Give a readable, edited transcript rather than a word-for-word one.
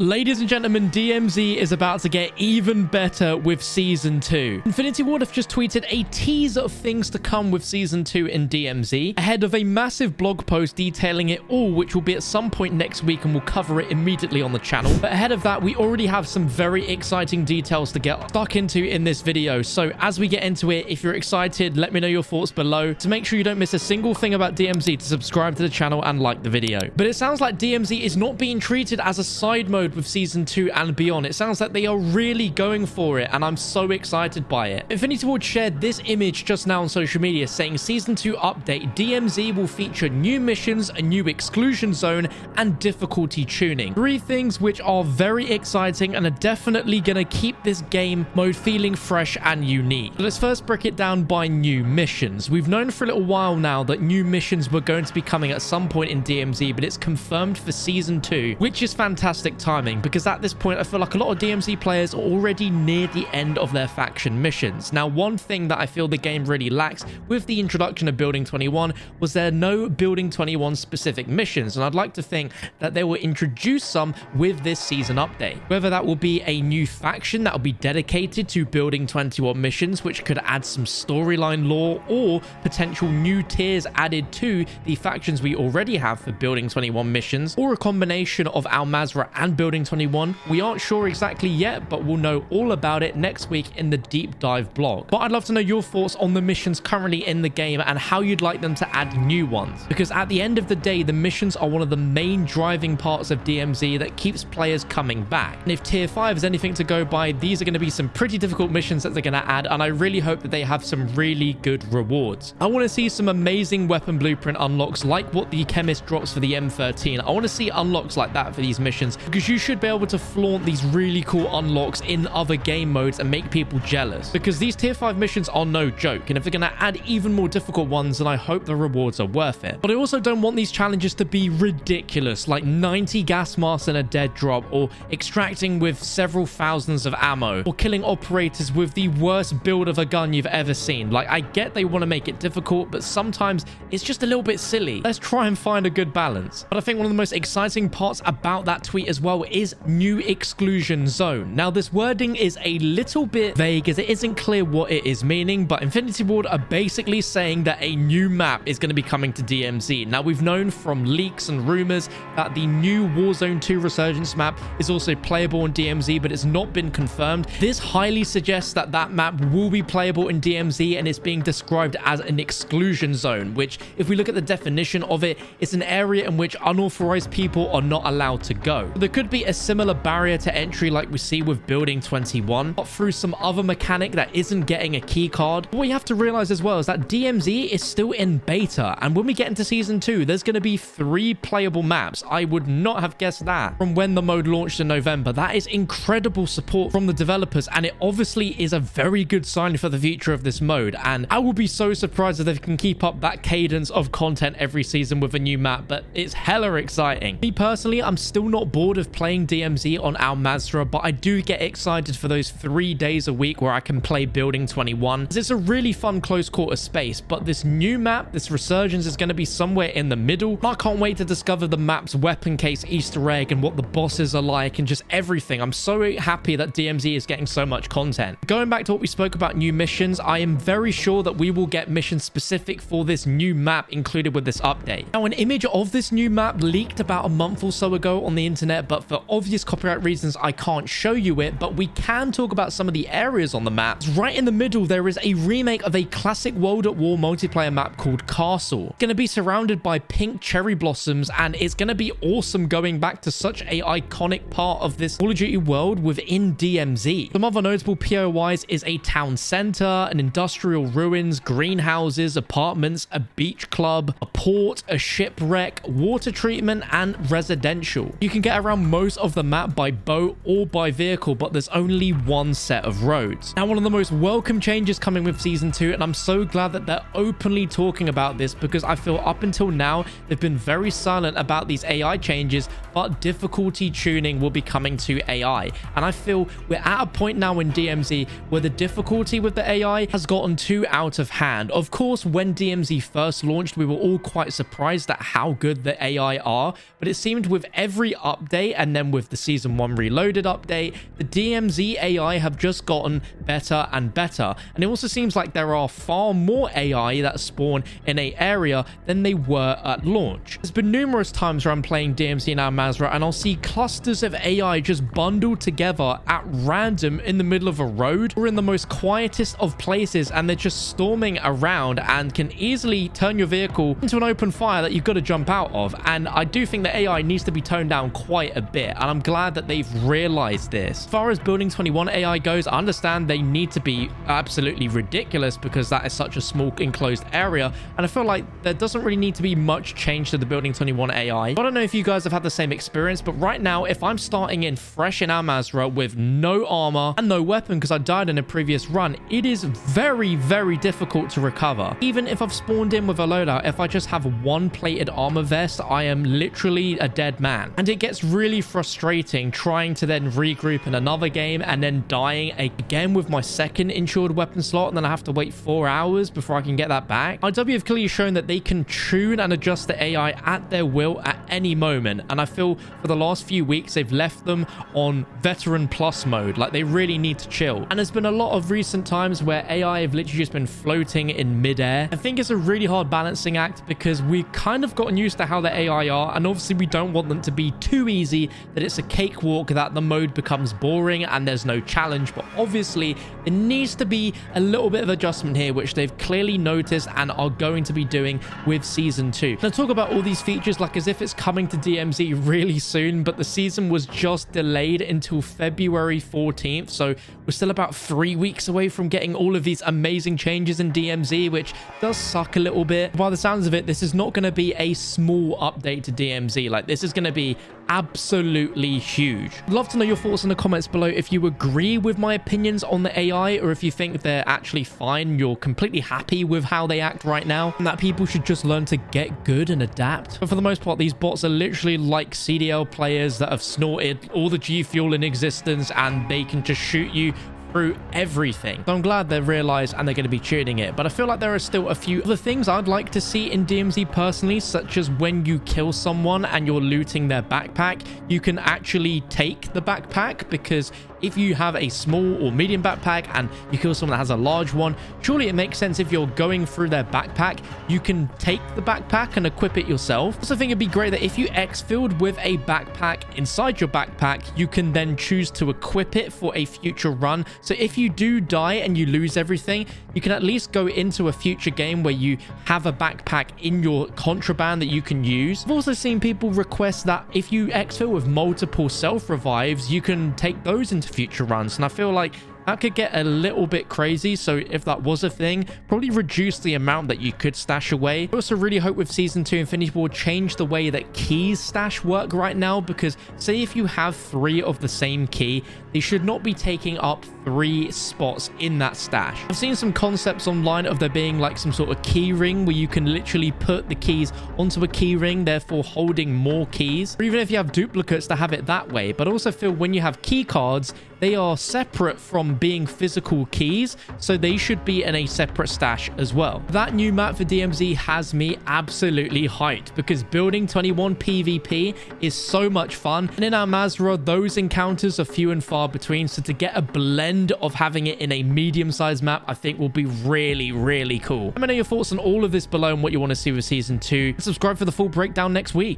Ladies and gentlemen, DMZ is about to get even better with Season 2. Infinity Ward have just tweeted a teaser of things to come with Season 2 in DMZ, ahead of a massive blog post detailing it all, which will be at some point next week, and we'll cover it immediately on the channel. But ahead of that, we already have some very exciting details to get stuck into in this video. So as we get into it, if you're excited, let me know your thoughts below. To make sure you don't miss a single thing about DMZ, to subscribe to the channel and like the video. But it sounds like DMZ is not being treated as a side mode with Season 2 and beyond. It sounds like they are really going for it, and I'm so excited by it. Infinity Ward shared this image just now on social media saying Season 2 update, DMZ will feature new missions, a new exclusion zone, and difficulty tuning. Three things which are very exciting and are definitely going to keep this game mode feeling fresh and unique. So let's first break it down by new missions. We've known for a little while now that new missions were going to be coming at some point in DMZ, but it's confirmed for Season 2, which is fantastic timing because at this point I feel like a lot of DMZ players are already near the end of their faction missions. Now, one thing that I feel the game really lacks with the introduction of Building 21 was there no Building 21 specific missions, and I'd like to think that they will introduce some with this season update. Whether that will be a new faction that will be dedicated to Building 21 missions, which could add some storyline lore, or potential new tiers added to the factions we already have for Building 21 missions, or a combination of Al Mazrah and Building 21. We aren't sure exactly yet, but we'll know all about it next week in the deep dive blog. But I'd love to know your thoughts on the missions currently in the game and how you'd like them to add new ones, because at the end of the day, the missions are one of the main driving parts of DMZ that keeps players coming back. And if tier 5 is anything to go by, these are going to be some pretty difficult missions that they're going to add, and I really hope that they have some really good rewards. I want to see some amazing weapon blueprint unlocks like what the chemist drops for the M13. I want to see unlocks like that for these missions, because you should be able to flaunt these really cool unlocks in other game modes and make people jealous, because these tier 5 missions are no joke, and if they're going to add even more difficult ones, then I hope the rewards are worth it. But I also don't want these challenges to be ridiculous, like 90 gas masks in a dead drop, or extracting with several thousands of ammo, or killing operators with the worst build of a gun you've ever seen. Like, I get they want to make it difficult, but sometimes it's just a little bit silly. Let's try and find a good balance. But I think one of the most exciting parts about that tweet as well is new exclusion zone. Now, this wording is a little bit vague as it isn't clear what it is meaning, but Infinity Ward are basically saying that a new map is going to be coming to DMZ. Now, we've known from leaks and rumors that the new Warzone 2 Resurgence map is also playable in DMZ, but it's not been confirmed. This highly suggests that that map will be playable in DMZ, and it's being described as an exclusion zone, which, if we look at the definition of it, it's an area in which unauthorized people are not allowed to go. There could be a similar barrier to entry like we see with Building 21, but through some other mechanic that isn't getting a key card. What you have to realize as well is that DMZ is still in beta, and when we get into Season 2, there's going to be 3 playable maps. I would not have guessed that from when the mode launched in November. That is incredible support from the developers, and it obviously is a very good sign for the future of this mode, and I will be so surprised if they can keep up that cadence of content every season with a new map. But it's hella exciting. Me personally, I'm still not bored of playing DMZ on Al Mazrah, but I do get excited for those 3 days a week where I can play Building 21. It's a really fun close quarter space, but this new map, this Resurgence, is going to be somewhere in the middle. I can't wait to discover the map's weapon case Easter egg and what the bosses are like and just everything. I'm so happy that DMZ is getting so much content. Going back to what we spoke about new missions, I am very sure that we will get missions specific for this new map included with this update. Now, an image of this new map leaked about a month or so ago on the internet, but for obvious copyright reasons I can't show you it, but we can talk about some of the areas on the map. Right in the middle there is a remake of a classic World at War multiplayer map called Castle. It's going to be surrounded by pink cherry blossoms, and it's going to be awesome going back to such a iconic part of this Call of Duty world within DMZ. Some other notable POIs is a town center, an industrial ruins, greenhouses, apartments, a beach club, a port, a shipwreck, water treatment, and residential. You can get around most of the map by boat or by vehicle, but there's only one set of roads. Now, one of the most welcome changes coming with Season 2, and I'm so glad that they're openly talking about this, because I feel up until now they've been very silent about these AI changes, but difficulty tuning will be coming to AI. And I feel we're at a point now in DMZ where the difficulty with the AI has gotten too out of hand. Of course, when DMZ first launched, we were all quite surprised at how good the AI are, but it seemed with every update and and then with the Season 1 Reloaded update, the DMZ AI have just gotten better and better. And it also seems like there are far more AI that spawn in a area than they were at launch. There's been numerous times where I'm playing DMZ now Mazra, and I'll see clusters of AI just bundled together at random in the middle of a road or in the most quietest of places, and they're just storming around and can easily turn your vehicle into an open fire that you've got to jump out of. And I do think the AI needs to be toned down quite a bit, and I'm glad that they've realized this. As far as Building 21 AI goes, I understand they need to be absolutely ridiculous because that is such a small enclosed area, and I feel like there doesn't really need to be much change to the Building 21 AI. I don't know if you guys have had the same experience, but right now, if I'm starting in fresh in Al Mazrah with no armor and no weapon because I died in a previous run, it is very, very difficult to recover. Even if I've spawned in with a loadout, if I just have one plated armor vest, I am literally a dead man. And it gets really frustrating trying to then regroup in another game and then dying again with my second insured weapon slot, and then I have to wait 4 hours before I can get that back. IW have clearly shown that they can tune and adjust the AI at their will at any moment, and I feel for the last few weeks they've left them on veteran plus mode. Like, they really need to chill. And there's been a lot of recent times where AI have literally just been floating in midair. I think it's a really hard balancing act because we've kind of gotten used to how the AI are, and obviously we don't want them to be too easy that it's a cakewalk, that the mode becomes boring and there's no challenge. But obviously there needs to be a little bit of adjustment here, which they've clearly noticed and are going to be doing with Season 2. Now, talk about all these features like as if it's coming to DMZ really soon, but the season was just delayed until February 14th, so we're still about 3 weeks away from getting all of these amazing changes in DMZ, which does suck a little bit. By the sounds of it, this is not going to be a small update to DMZ. Like, this is going to be absolutely huge. I'd love to know your thoughts in the comments below if you agree with my opinions on the AI, or if you think they're actually fine, you're completely happy with how they act right now, and that people should just learn to get good and adapt. But for the most part, these bots are literally like CDL players that have snorted all the G Fuel in existence, and they can just shoot you through everything. So I'm glad they've realized and they're going to be tuning it. But I feel like there are still a few other things I'd like to see in DMZ personally, such as when you kill someone and you're looting their backpack, you can actually take the backpack, because if you have a small or medium backpack and you kill someone that has a large one, surely it makes sense if you're going through their backpack, you can take the backpack and equip it yourself. I also think it'd be great that if you exfilled with a backpack inside your backpack, you can then choose to equip it for a future run. So if you do die and you lose everything, you can at least go into a future game where you have a backpack in your contraband that you can use. I've also seen people request that if you exfil with multiple self-revives, you can take those into future runs, and I feel like that could get a little bit crazy. So if that was a thing, probably reduce the amount that you could stash away. I also really hope with Season 2 Infinity Ward change the way that keys stash work right now, because say if you have 3 of the same key, they should not be taking up 3 spots in that stash. I've seen some concepts online of there being like some sort of key ring where you can literally put the keys onto a key ring, therefore holding more keys, or even if you have duplicates to have it that way. But I also feel when you have key cards, they are separate from being physical keys, so they should be in a separate stash as well. That new map for DMZ has me absolutely hyped, because Building 21 PvP is so much fun, and in Al Mazrah those encounters are few and far between, so to get a blend of having it in a medium-sized map I think will be really, really cool. Let me know your thoughts on all of this below and what you want to see with Season 2. Subscribe for the full breakdown next week.